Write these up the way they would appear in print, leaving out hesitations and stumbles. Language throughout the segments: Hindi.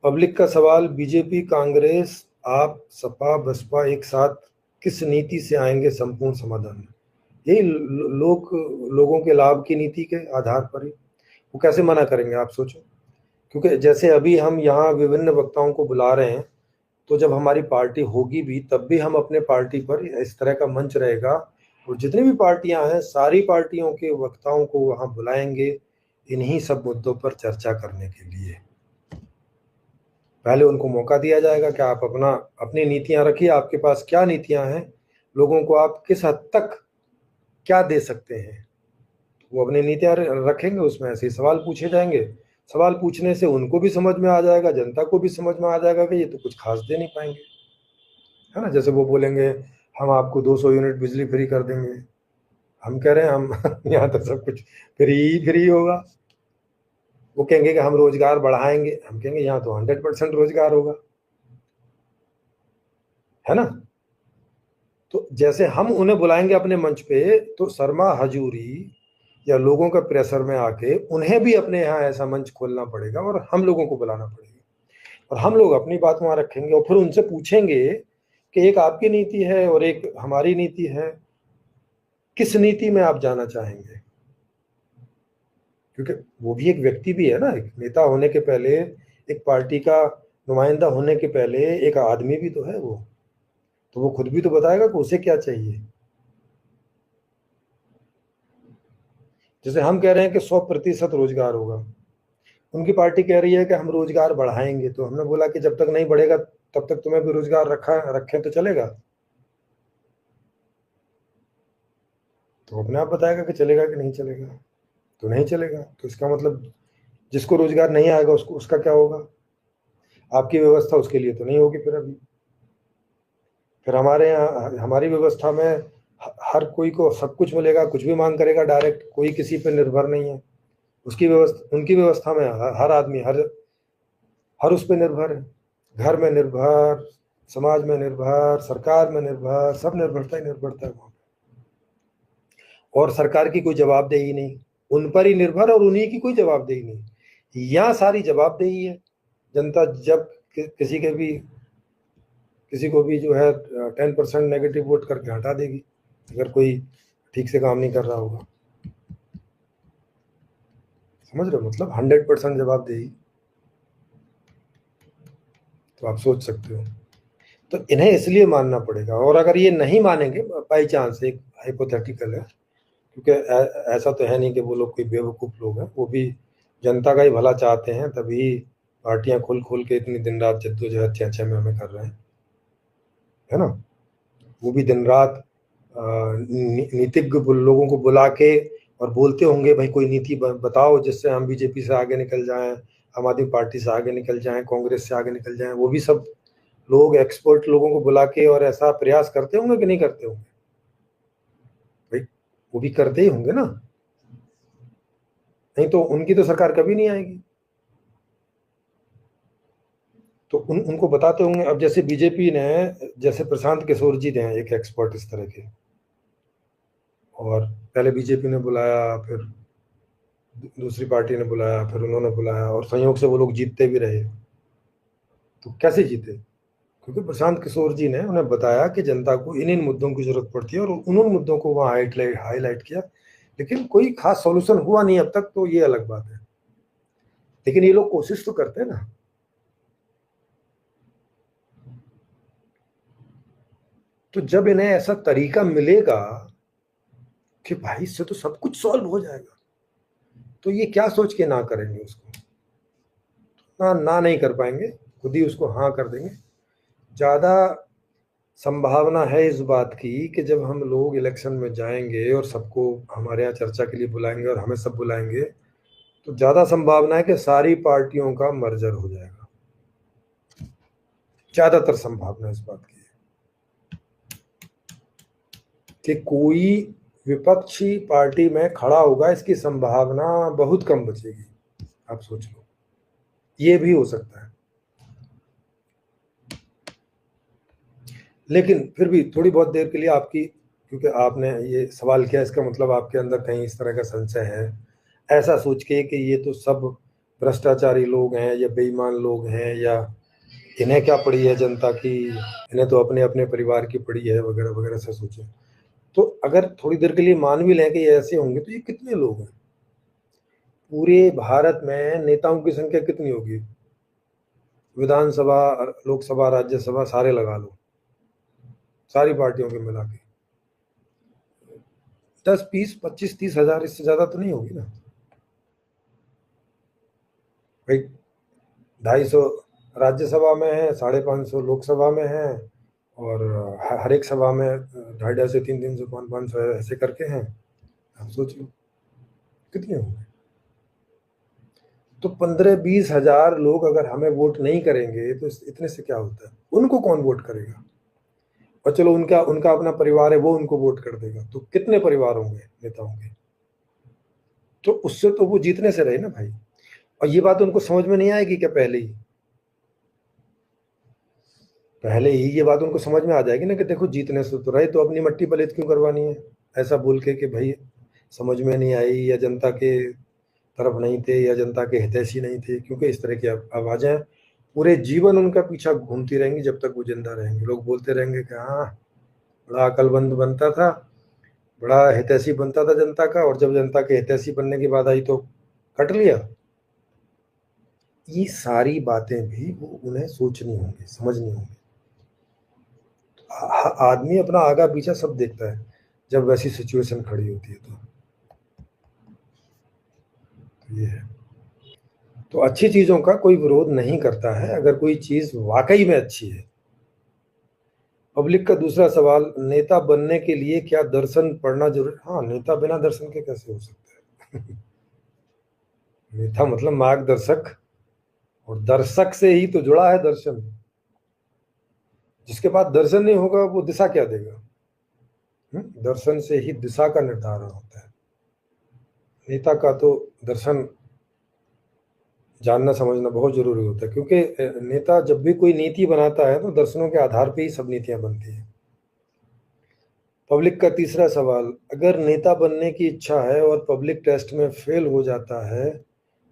पब्लिक का सवाल, बीजेपी, कांग्रेस, आप, सपा, बसपा एक साथ किस नीति से आएंगे संपूर्ण समाधान में? यही लोगों के लाभ की नीति के आधार पर ही। वो कैसे मना करेंगे आप सोचो। क्योंकि जैसे अभी हम यहाँ विभिन्न वक्ताओं को बुला रहे हैं, तो जब हमारी पार्टी होगी भी तब भी हम अपने पार्टी पर इस तरह का मंच रहेगा, और जितनी भी पार्टियां हैं सारी पार्टियों के वक्ताओं को वहां बुलाएंगे इन्हीं सब मुद्दों पर चर्चा करने के लिए। पहले उनको मौका दिया जाएगा कि आप अपनी नीतियां रखिए, आपके पास क्या नीतियां हैं, लोगों को आप किस हद तक क्या दे सकते हैं। वो अपनी नीतियां रखेंगे, उसमें ऐसे ही सवाल पूछे जाएंगे। सवाल पूछने से उनको भी समझ में आ जाएगा, जनता को भी समझ में आ जाएगा कि ये तो कुछ खास दे नहीं पाएंगे, है ना। जैसे वो बोलेंगे हम आपको 200 यूनिट बिजली फ्री कर देंगे, हम कह रहे हैं हम यहाँ तो सब कुछ फ्री होगा। वो कहेंगे कि हम रोजगार बढ़ाएंगे, हम कहेंगे यहाँ तो 100% रोजगार होगा, है ना। तो जैसे हम उन्हें बुलाएंगे अपने मंच पे, तो शर्मा हजूरी या लोगों का प्रेशर में आके उन्हें भी अपने यहाँ ऐसा मंच खोलना पड़ेगा और हम लोगों को बुलाना पड़ेगा, और हम लोग अपनी बात वहां रखेंगे और फिर उनसे पूछेंगे कि एक आपकी नीति है और एक हमारी नीति है, किस नीति में आप जाना चाहेंगे। क्योंकि वो भी एक व्यक्ति भी है ना, एक नेता होने के पहले, एक पार्टी का नुमाइंदा होने के पहले एक आदमी भी तो है वो, तो वो खुद भी तो बताएगा कि उसे क्या चाहिए। जैसे हम कह रहे हैं कि 100% रोजगार होगा, उनकी पार्टी कह रही है कि हम रोजगार बढ़ाएंगे, तो हमने बोला कि जब तक नहीं बढ़ेगा तब तक तुम्हें भी रोजगार रखें तो चलेगा। तो अपने आप बताएगा कि चलेगा कि नहीं चलेगा। तो नहीं चलेगा, तो इसका मतलब जिसको रोजगार नहीं आएगा उसका क्या होगा। आपकी व्यवस्था उसके लिए तो नहीं होगी फिर अभी। फिर हमारे यहाँ हमारी व्यवस्था में हर कोई को सब कुछ मिलेगा, कुछ भी मांग करेगा डायरेक्ट, कोई किसी पर निर्भर नहीं है। उनकी व्यवस्था में हर आदमी हर उस पर निर्भर है, घर में निर्भर, समाज में निर्भर, सरकार में निर्भर, सब निर्भरता ही निर्भरता है वहां। और सरकार की कोई जवाबदेही नहीं, उन पर ही निर्भर और उन्हीं की कोई जवाबदेही नहीं। यहाँ सारी जवाबदेही है। जनता जब किसी को भी जो है 10% नेगेटिव वोट करके हटा देगी अगर कोई ठीक से काम नहीं कर रहा होगा। समझ रहे हो, मतलब 100% जवाबदेही। तो आप सोच सकते हो, तो इन्हें इसलिए मानना पड़ेगा। और अगर ये नहीं मानेंगे, बाई चांस, एक हाइपोथेटिकल है, क्योंकि ऐसा तो है नहीं कि वो लोग कोई बेवकूफ़ लोग हैं, वो भी जनता का ही भला चाहते हैं, तभी पार्टियां खोल खोल के इतनी दिन रात जद्दोजहद 6-6 में हमें कर रहे हैं, है ना। वो भी दिन रात नीतिज्ञ लोगों को बुला के और बोलते होंगे भाई कोई नीति बताओ जिससे हम बीजेपी से आगे निकल जाएं, आम आदमी पार्टी से आगे निकल जाएं, कांग्रेस से आगे निकल जाएं। वो भी सब लोग एक्सपर्ट लोगों को बुला के और ऐसा प्रयास करते होंगे कि नहीं करते होंगे भाई? वो भी करते ही होंगे ना, नहीं तो उनकी तो सरकार कभी नहीं आएगी। तो उनको बताते होंगे। अब जैसे बीजेपी ने, जैसे प्रशांत किशोर जी हैं एक एक्सपर्ट इस तरह के, और पहले बीजेपी ने बुलाया, फिर दूसरी पार्टी ने बुलाया, फिर उन्होंने बुलाया, और संयोग से वो लोग जीतते भी रहे। तो कैसे जीते? क्योंकि प्रशांत किशोर जी ने उन्हें बताया कि जनता को इन मुद्दों की जरूरत पड़ती है, और उन मुद्दों को वहां हाईलाइट किया। लेकिन कोई खास सॉल्यूशन हुआ नहीं अब तक, तो ये अलग बात है। लेकिन ये लोग कोशिश तो करते हैं ना। तो जब इन्हें ऐसा तरीका मिलेगा कि भाई इससे तो सब कुछ सॉल्व हो जाएगा, तो ये क्या सोच के ना करेंगे उसको? ना नहीं कर पाएंगे, खुद ही उसको हाँ कर देंगे। ज्यादा संभावना है इस बात की कि जब हम लोग इलेक्शन में जाएंगे और सबको हमारे यहाँ चर्चा के लिए बुलाएंगे और हमें सब बुलाएंगे, तो ज्यादा संभावना है कि सारी पार्टियों का मर्जर हो जाएगा। ज्यादातर संभावना इस बात की है कि कोई विपक्षी पार्टी में खड़ा होगा, इसकी संभावना बहुत कम बचेगी। आप सोच लो, ये भी हो सकता है। लेकिन फिर भी थोड़ी बहुत देर के लिए आपकी, क्योंकि आपने ये सवाल किया, इसका मतलब आपके अंदर कहीं इस तरह का संशय है, ऐसा सोच के कि ये तो सब भ्रष्टाचारी लोग हैं या बेईमान लोग हैं, या इन्हें क्या पड़ी है जनता की, इन्हें तो अपने अपने परिवार की पड़ी है, वगैरह वगैरह से सोचें। तो अगर थोड़ी देर के लिए मान भी लें कि ये ऐसे होंगे, तो ये कितने लोग हैं? पूरे भारत में नेताओं की संख्या कितनी होगी? विधानसभा, लोकसभा, राज्यसभा सारे लगा लो, सारी पार्टियों के मिला के 10, 20, 25, 30 हजार, इससे ज्यादा तो नहीं होगी ना भाई। 250 राज्यसभा में है, 550 लोकसभा में है, और हर एक सभा में 250 से 300, 500 ऐसे करके हैं। आप सोच लो कितने होंगे। तो 15-20 हजार लोग अगर हमें वोट नहीं करेंगे तो इतने से क्या होता है? उनको कौन वोट करेगा? और चलो उनका उनका अपना परिवार है, वो उनको वोट कर देगा, तो कितने परिवार होंगे नेताओं के? तो उससे तो वो जीतने से रहे ना भाई। और ये बात उनको समझ में नहीं आएगी क्या? पहले ही ये बात उनको समझ में आ जाएगी ना कि देखो जीतने से तो रहे, तो अपनी मट्टी पलीत क्यों करवानी है? ऐसा बोल के कि भाई समझ में नहीं आई, या जनता के तरफ नहीं थे, या जनता के हितैषी नहीं थे, क्योंकि इस तरह की आवाजें पूरे जीवन उनका पीछा घूमती रहेंगी जब तक वो जिंदा रहेंगे। लोग बोलते रहेंगे कि हाँ बड़ा अकलमंद बनता था, बड़ा हितैषी बनता था जनता का, और जब जनता के हितैषी बनने की बात आई तो कट लिया। ये सारी बातें भी वो उन्हें सोचनी होंगी, समझनी होंगी। आदमी अपना आगा पीछा सब देखता है जब वैसी सिचुएशन खड़ी होती है। तो ये है। तो अच्छी चीजों का कोई विरोध नहीं करता है अगर कोई चीज वाकई में अच्छी है। पब्लिक का दूसरा सवाल, नेता बनने के लिए क्या दर्शन पढ़ना जरूरी? हाँ, नेता बिना दर्शन के कैसे हो सकता है? नेता मतलब मार्गदर्शक, और दर्शक से ही तो जुड़ा है दर्शन। जिसके पास दर्शन नहीं होगा वो दिशा क्या देगा? दर्शन से ही दिशा का निर्धारण होता है। नेता का तो दर्शन जानना समझना बहुत जरूरी होता है, क्योंकि नेता जब भी कोई नीति बनाता है तो दर्शनों के आधार पे ही सब नीतियां बनती हैं। पब्लिक का तीसरा सवाल, अगर नेता बनने की इच्छा है और पब्लिक टेस्ट में फेल हो जाता है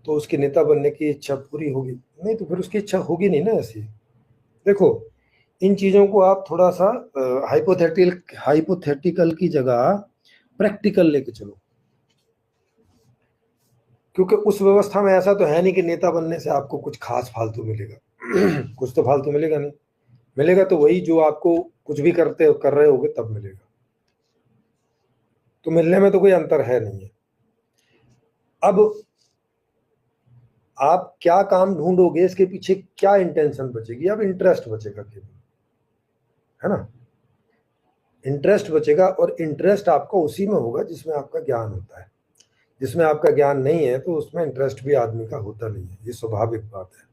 तो उसकी नेता बनने की इच्छा पूरी होगी? नहीं, तो फिर उसकी इच्छा होगी नहीं ना ऐसी। देखो, इन चीजों को आप थोड़ा सा हाइपोथेटिकल की जगह प्रैक्टिकल लेके चलो, क्योंकि उस व्यवस्था में ऐसा तो है नहीं कि नेता बनने से आपको कुछ खास फालतू मिलेगा। कुछ तो फालतू मिलेगा नहीं। मिलेगा तो वही जो आपको कुछ भी कर रहे होगे तब मिलेगा। तो मिलने में तो कोई अंतर है नहीं है। अब आप क्या काम ढूंढोगे, इसके पीछे क्या इंटेंशन बचेगी? अब इंटरेस्ट बचेगा केवल, है ना? इंटरेस्ट बचेगा, और इंटरेस्ट आपका उसी में होगा जिसमें आपका ज्ञान होता है। जिसमें आपका ज्ञान नहीं है तो उसमें इंटरेस्ट भी आदमी का होता नहीं है, ये स्वाभाविक बात है।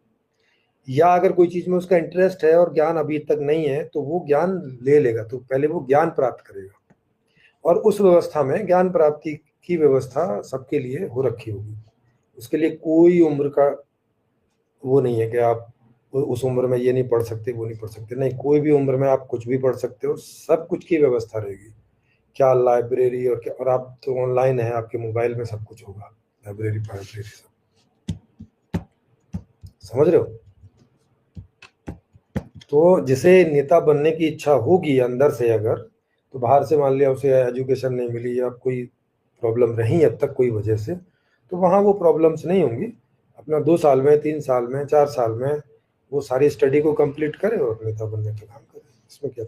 या अगर कोई चीज में उसका इंटरेस्ट है और ज्ञान अभी तक नहीं है तो वो ज्ञान ले लेगा, तो पहले वो ज्ञान प्राप्त करेगा, और उस व्यवस्था में ज्ञान प्राप्ति की व्यवस्था सबके लिए हो रखी होगी। उसके लिए कोई उम्र का वो नहीं है कि आप उस उम्र में ये नहीं पढ़ सकते, वो नहीं पढ़ सकते। नहीं, कोई भी उम्र में आप कुछ भी पढ़ सकते हो, सब कुछ की व्यवस्था रहेगी। क्या लाइब्रेरी और क्या, और आप तो ऑनलाइन है, आपके मोबाइल में सब कुछ होगा, लाइब्रेरी फाइब्रेरी सब। समझ रहे हो? तो जिसे नेता बनने की इच्छा होगी अंदर से, अगर तो बाहर से मान लिया उसे एजुकेशन नहीं मिली या कोई प्रॉब्लम रही अब तक कोई वजह से, तो वहाँ वो प्रॉब्लम्स नहीं होंगी। अपना 2 साल में, 3 साल में, 4 साल में वो सारी स्टडी को कंप्लीट करे और नेता बनने का काम करे। इसमें क्या